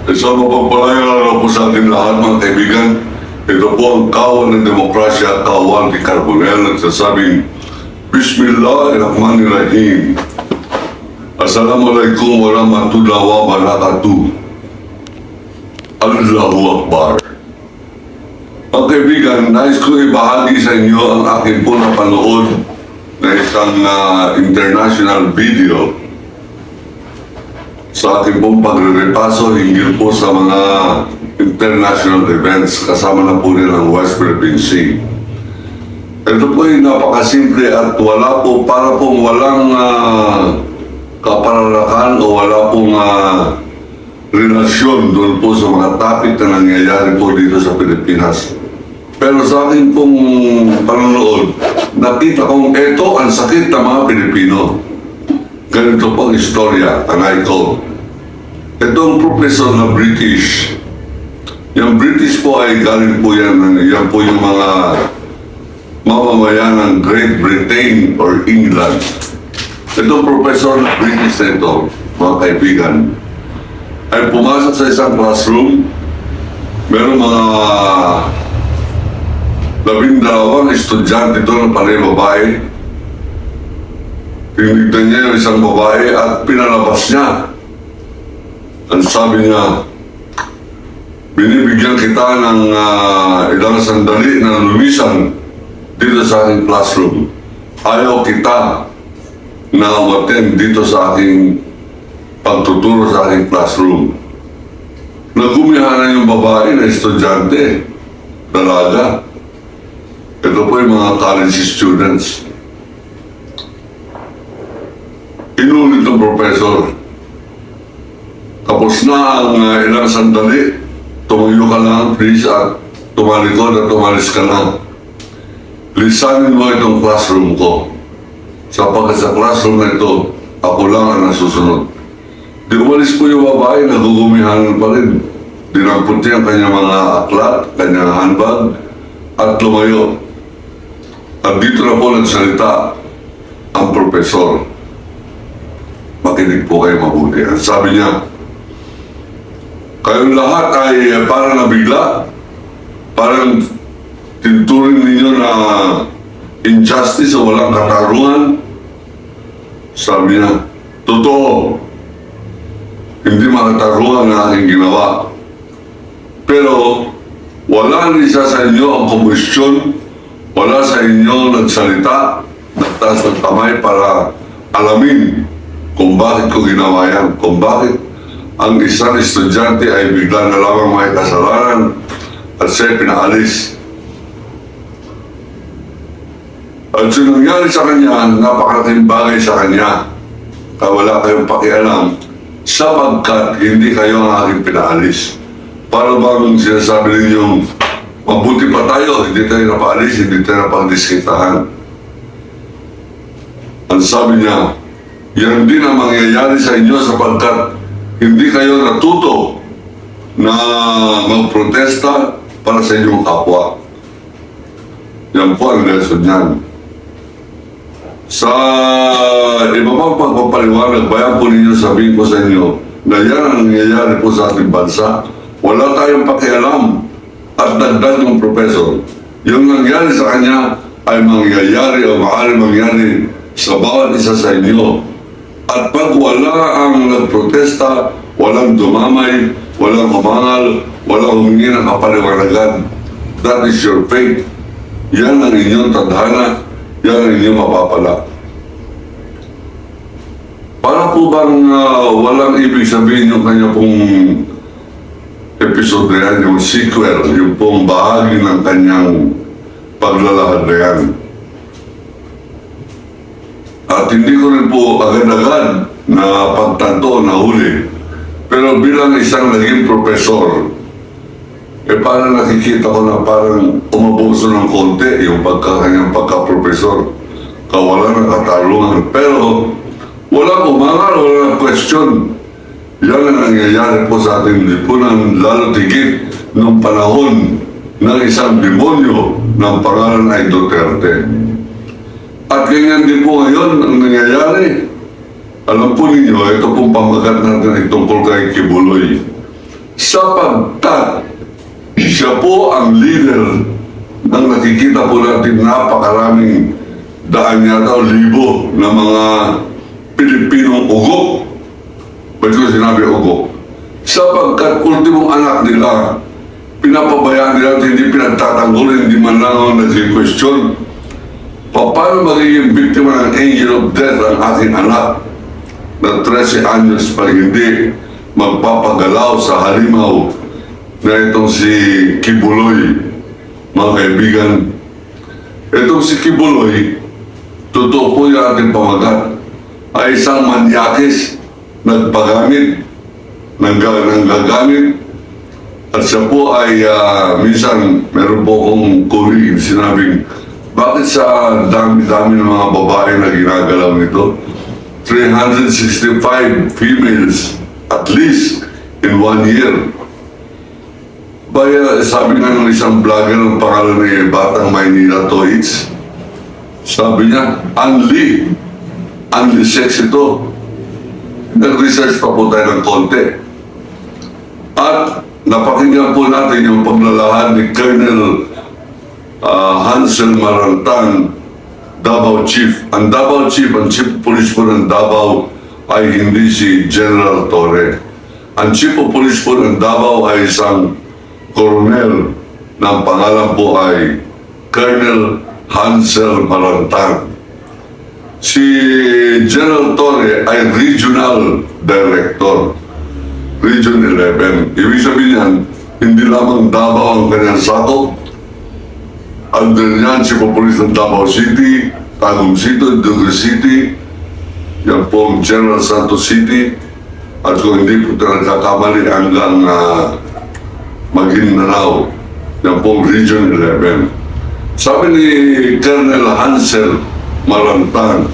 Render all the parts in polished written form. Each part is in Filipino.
Isang mapagpalayang araw po sa ating lahat, mga kaibigan. Ito po ang kawan ng demokrasya, kawan ni Carbonell, nagsasabing, Bismillahirrahmanirrahim. Assalamualaikum warahmatullahi wabarakatuh. Allahu Akbar. Mga kaibigan, nais ko ibahagi sa inyo ang aking po napanood na isang international video sa aking pong pagre-repaso hinggil po sa mga international events kasama na po nilang West Philippine Sea. Ito po ay napakasimple at wala po, para pong walang kapararakan o wala pong relasyon doon po sa mga topic na nangyayari po dito sa Pilipinas. Pero sa akin pong panonood, nakita kong ito ang sakit ng mga Pilipino. Ganito pong istorya, tanay ko. Itong professor na British, yung British po ay galing po yan po yung mga mamamayan ng Great Britain or England. Itong professor na British na ito, mga kaibigan, ay pumasok sa isang classroom. Meron mga 12 estudyante doon, panay babae. Tinignan niya yung isang babae at pinalabas niya. Ang sabi niya, binibigyan kita ng ilang sandali na lumisan dito sa aking classroom. Ayaw kita na umattend dito sa aking pagtuturo sa aking classroom. Nagumihanan yung babae na estudyante, dalaga. Ito po yung mga college students. Inulit ng professor. Tapos na ang ilang sandali, tumayo ka lang, please, at tumalikod at tumalis ka lang. Lisanin mo itong classroom ko. Sapagkat sa classroom na ito, ako lang ang nasusunod. Di umalis po yung babae, nagugumihan pa rin. Dinampot niya ang kanyang mga aklat, kanyang handbag, at lumayo. At dito na po nagsalita ang professor. Makinig po kayo mabuti. At sabi niya, kayong lahat ay parang nabigla, parang tinuturing ninyo na injustice o walang katarungan. Sabi niya, totoo, hindi makatarungan na aking ginawa. Pero wala rin isa sa inyo ang komisyon, wala sa inyo nagsalita, nagtaas ng kamay para alamin kung bakit ko ginawa yan, kung bakit ang isang estudyante ay bigla na lamang may kasalanan at siya pinaalis. At yung nangyari sa kanya, napakalaking bagay sa kanya. Kaya wala kayong pakialam sapagkat hindi kayo ang aking pinaalis. Para bang sinasabi ninyong mabuti pa tayo, hindi tayo napaalis, hindi tayo napagdiskitahan. Ang sabi niya, yan din ang mangyayari sa inyo sapagkat hindi kayo natuto na magprotesta para sa inyong kapwa. Yan po ang lesson niyan. Sa iba pang pagpapaliwanag, bayan po ninyo, sabihin ko sa inyo na yan ang nangyayari po sa ating bansa. Wala tayong pakialam. At dagdag ng professor, yung nangyari sa kanya ay mangyayari o maaari mangyari sa bawat isa sa inyo. At pag wala ang nagprotesta, walang dumamay, walang humangal, walang humingi ng kapaliwanagan, that is your fate. Yan ang inyong tadhana, yan ang inyong mapapala. Para po bang walang ibig sabihin yung kanya pong episode na yan, yung sequel, yung pong bahagi ng kanyang paglalahad na yan. At hindi ko rin po agad-agad na pagtanto na huli. Pero bilang isang naging professor, parang nakikita ko na parang umabuso ng konti yung kanyang pagka-professor. Kawalan ng katarungan. Pero walang umangal, walang question. Yan ang nangyayari po sa ating lipunan, lalo tigit nung panahon ng isang demonyo ng pangalan ay Duterte. At ganyan din po ngayon ang nangyayari. Alam po ninyo, ito pong pamagat natin ay tungkol kay Kibuloy. Sapagkat siya po ang leader ng nakikita po natin napakaraming daan yata o libo na mga Pilipinong ugo. Ba't ko sinabi ugo? Sapagkat ultimong anak nila, pinapabayaan nila at hindi pinagtatanggol, hindi man lang ako nag-question. Paano magiging biktima ng angel of death ang aking anak na 13 anyos pa hindi magpapagalaw sa halimaw na itong si Kibuloy, mga kaibigan. Itong si Kibuloy, totoo po yung ating pamagat, ay isang manyakis, nagpagamit, nanggagamit, at siya po ay minsan meron po akong colleague sinabing, bakit sa dami-dami ng mga babae na ginagalaw nito? 365 females at least in 1 year. Baya, sabi nga ng isang vlogger ng pangalan ni Batang Maynila Toits, sabi niya, unli sex ito. Nag-research pa po tayo ng konti. At napakinggan po natin yung paglalahad ni Colonel Hansel Marantang, Davao Chief. Ang Davao Chief, ang Chief Police po ng Davao ay hindi si General Torre. Ang Chief of Police po ng Davao ay isang Colonel na ang pangalan po ay Colonel Hansel Marantang. Si General Torre ay Regional Director, Region 11. Ibig sabihin yan, hindi lamang Davao ang kanyang sakop. Under yan, si Police ng Davao City, Tagum City, Duque City, yan po ang General Santos City, at kung hindi po nagkakamali hanggang Maguindanao, yan po ang Region 11. Sabi ni Colonel Hansel Marantang,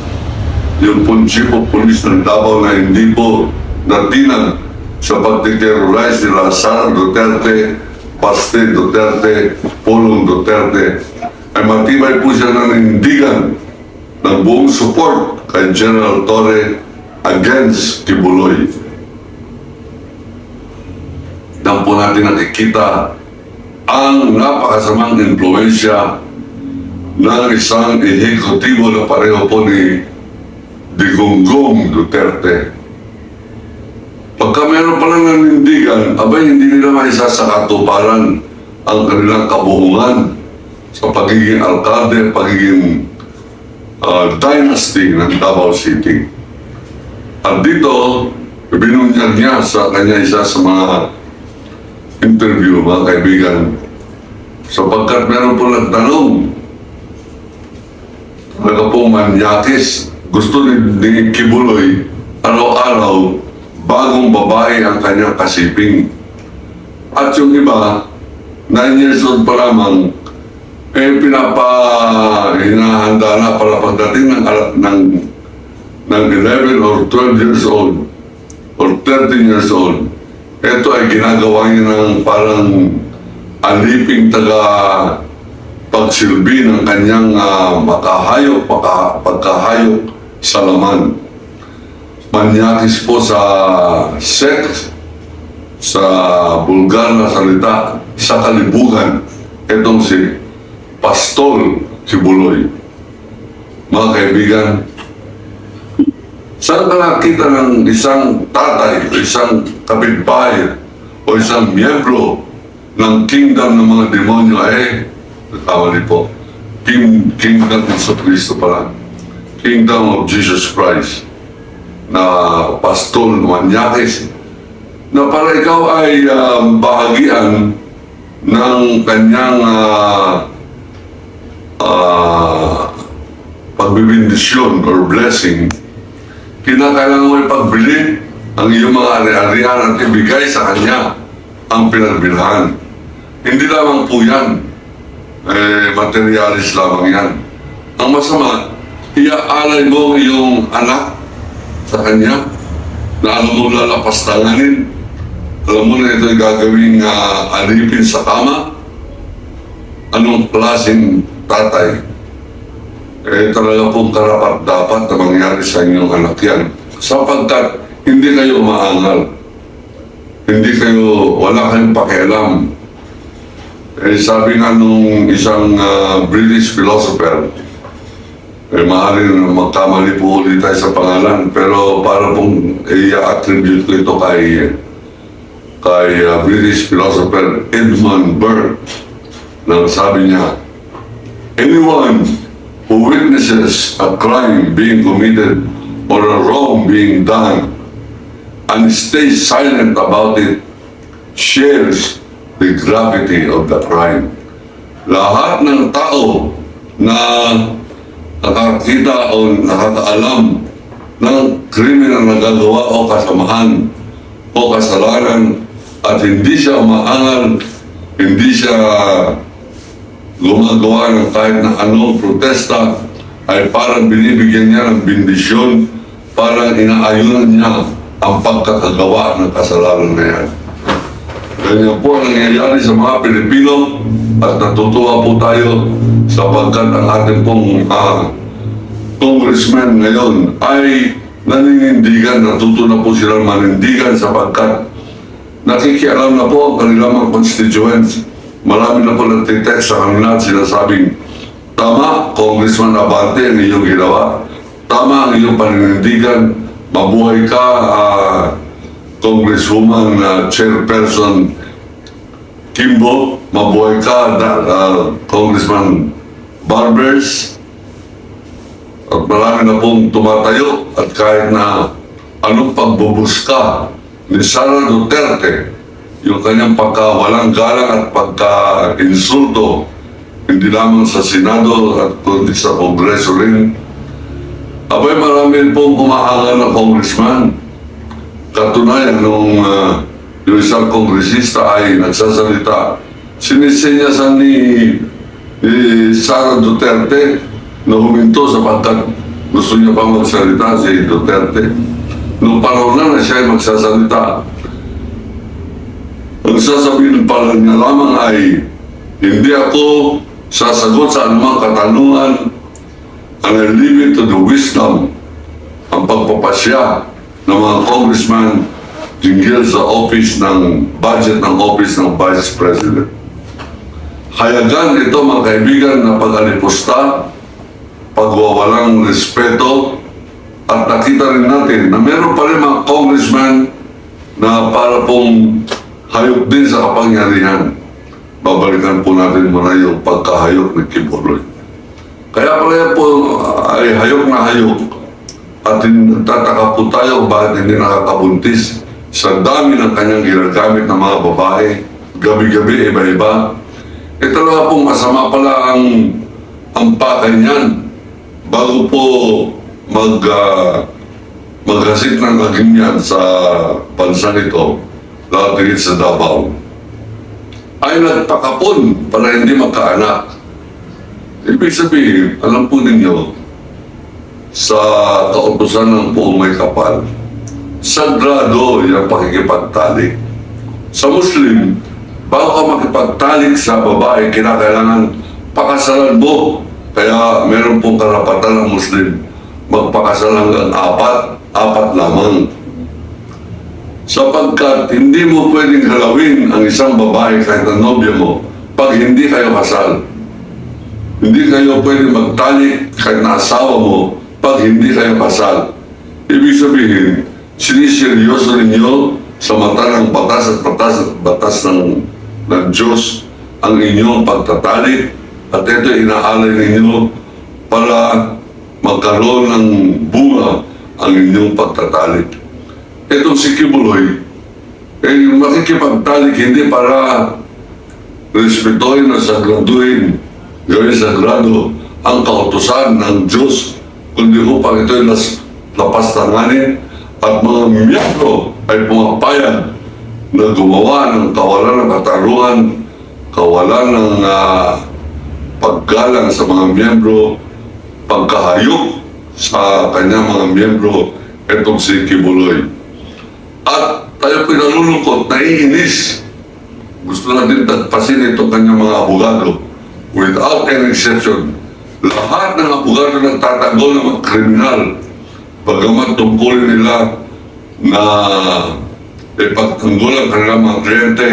yung po Chief of Police ng Davao na hindi po natinag sa pagtiterrorize nila Sara Duterte, Paste Duterte, Pulong Duterte, ay matibay po siya ng nindigan ng buong support kay General Torre against Kibuloy. Doon po natin nakikita ang napakasamang impluensya ng isang ehekutibo na pareho po ni Digongong Duterte. Pagka meron pala nanindigan, abay hindi nila maisasakatuparan ang kanilang kabuhungan sa pagiging alkalde, pagiging dynasty ng Davao City. At dito, binunyag niya sa kanya isa sa mga interview, mga kaibigan, sapagkat meron po nagtanong, talaga po manyakis, gusto ni Kibuloy, araw-araw, bagong babae ang kanyang kasiping. At yung iba, 9 years old pa lamang, hinahanda na para pagdating ng 11 or 12 years old or 13 years old. Ito ay ginagawa niya ng parang aliping pagsilbi ng kanyang pagkahayop sa laman. Manyakis po sa sex, sa bulgar na salita, sa kalibugan, itong si Pastol Kibuloy. Mga kaibigan, saan ka nakita ng isang tatay, o isang kapitbahay, o isang miyembro ng kingdom ng mga demonyo nagkamali po, kingdom ng Kristo pala, kingdom of Jesus Christ, na pastol, manyakis, na para ikaw ay bahagian ng kanyang pagbibindisyon or blessing, kinakailangan mo ipagbili ang iyong mga ari-arian at ibigay sa kanya ang pinagbilhan. Hindi lamang po yan, materialis lamang yan. Ang masama, iaalay mo iyong anak sa kanya, na alam mo lalapastanganin, alam mo na ito'y gagawing alipin sa kama. Anong klaseng tatay? Talaga pong karapat-dapat na mangyari sa inyong anak yan. sapagkat hindi kayo umaangal. Hindi kayo, wala kayong pakialam. Eh, sabi nga nung isang British philosopher, eh, maaaring magkamali po ulit tayo sa pangalan, pero para pong i-attribute ko ito kay British philosopher Edmund Burke, na sabi niya, anyone who witnesses a crime being committed or a wrong being done and stays silent about it shares the gravity of the crime. Lahat ng tao na nakakita o nakakaalam ng krimen na nagagawa o kasamahan o kasalanan at hindi siya umaangal, hindi siya gumagawa ng kahit na anong protesta, ay parang binibigyan niya ng bendisyon, parang inaayunan niya ang pagkakagawa ng kasalanan na yan. Ganyan po ang nangyayari sa mga Pilipino at natutuwa po tayo sapagkat ang ating pong congressman ngayon ay naninindigan, natuto na po silang manindigan sapagkat nakikialam na po ang kanilang mga constituents. Marami na po nagtitext sa kanila at sinasabing, tama, Congressman Abante, ang iyong ginawa. Tama ang iyong paninindigan. Mabuhay ka, Congresswoman Chairperson Kimbo. Mabuhay ka, Congressman Barbers. At marami na pong tumatayo at kahit na anong pagbubuska ni Sara Duterte, yung kanyang pagkawalang galang at pagka-insulto, hindi lamang sa Senado at kundi sa Kongreso rin. Abay, marami pong umaangal na congressman. Katunayan nung yung isang kongresista ay nagsasalita, sinisenyasan ni Sara Duterte na huminto sapagkat gusto niya pa magsalita si Duterte. Nung panahon na siya ay magsasalita, ang sasabihin pala niya lamang ay, hindi ako sasagot sa anumang katanungan, and I leave it to the wisdom, ang pagpapasya ng mga congressman tingil sa office ng budget ng office ng Vice President. Hayagan ito mga kaibigan na pag-alipusta, pagwawalang respeto, at nakita rin natin na meron pa rin mga congressman na para pong hayok din sa kapangyarihan. Babalikan po natin muna yung pagkahayok ni Kibuloy. Kaya pala yan po ay hayok na hayok at nagtataka po tayo bakit hindi nakakabuntis sa dami ng kanyang ginagamit ng mga babae, gabi-gabi, iba-iba. Ito lang pong masama pala ang pakay niyan bago po maghasik ng kaganyan sa bansa nito, lahat sa Davao, ay nagpakapon para hindi magkaanak. Ibig sabihin, alam po ninyo, sa kautusan ng buong may kapal, sagrado yung pakikipagtalik. Sa Muslim, bago ka makipagtalik sa babae, kinakailangan pakasalan mo. Kaya meron pong karapatan ng Muslim magpakasal hanggang apat lamang. Sapagkat hindi mo pwedeng halawin ang isang babae kahit na nobya mo pag hindi kayo kasal. Hindi kayo pwedeng magtalik kahit na asawa mo pag hindi kayo kasal. Ibig sabihin, siniseryoso ninyo sa mata ng batas at batas ng Diyos ang inyong pagtatalik at ito inaalay ninyo para magkaroon ng bunga ang inyong pagtatalik. Itong si Kibuloy, makikipagtalik hindi para respetuhin o sagraduhin, gawin sagrado ang kautusan ng Diyos, kundi upang ito'y lapastanganin at mga miyembro ay pumapayag na gumawa ng kawalan ng katarungan, kawalan ng paggalang sa mga miyembro, pagkahayok sa kanyang mga miyembro, itong si Kibuloy. At tayo pinalulungkot, naiinis. Gusto natin tagpasin itong kanyang mga abogado without any exception. Lahat ng abogado nagtatagol ng mga kriminal Bagamat tungkulin nila na ipagtanggol ang kanilang mga kliyente,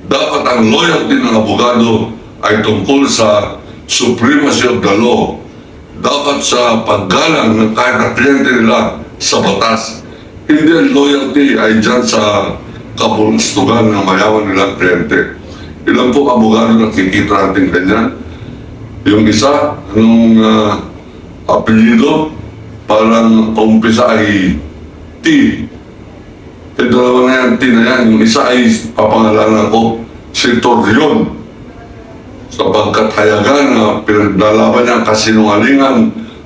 dapat ang loyalty ng abogado ay tungkol sa supremacy of the law. Dapat sa paggalang ng kahit na kliyente nila sa batas. Hindi ang loyalty ay dyan sa kapulustugan ng mayaman nilang kliyente. Ilan po abogado nakikita natin ganyan? Yung isa, nung apelido, parang umpisa ay T. Dalawa na yan, T na yan. Yung isa ay papangalanan ko, si Torreon. Sapagkat hayagan na pinaglalaban niya ang kasinungalingan,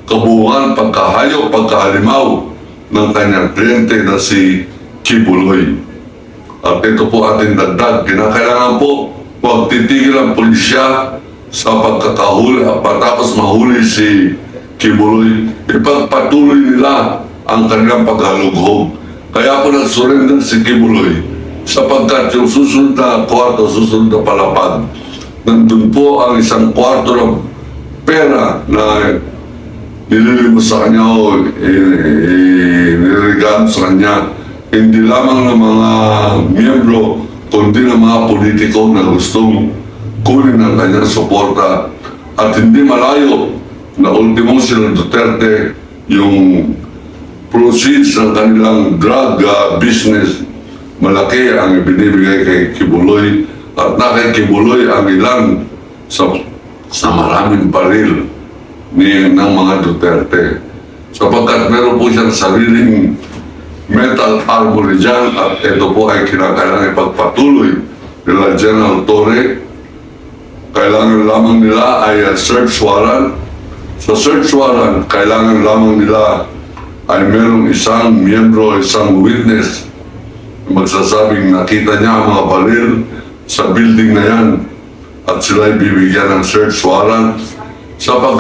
kabuuan, pagkahayop, pagkahalimaw ng kanyang kliyente na si Kibuloy. At ito po ating dagdag. Kinakailangan po huwag titigil ang pulisya sa pagkakahuli at patapos mahuli si Kibuloy. Ipagpatuloy nila ang kanilang paghalughog. Kaya po nag-surrender si Kibuloy sapagkat yung susunod na kwarto, susunod na palapag, nandun po ang isang kwarto ng pera na nililimos sa kanya o nirigado sa kanya. Hindi lamang ng mga miyembro, kundi ng mga politiko na gustong kunin ang kanyang suporta. At hindi malayo na ultimo sila Duterte yung proceeds ng kanilang drug business, malaki ang ibinibigay kay Kibuloy at na kay Kibuloy ang ilan sa maraming baril ng mga Duterte. Sapagkat meron po siyang sariling metal armory dyan at ito po ay kinakailangan ipagpatuloy nila General Torre. Kailangan lamang nila ay search warrant. Sa search warrant, kailangan lamang nila ay merong isang miyembro, isang witness na magsasabing nakita niya ang mga baril sa building na yan at sila ay bibigyan ng search warrant sapagkat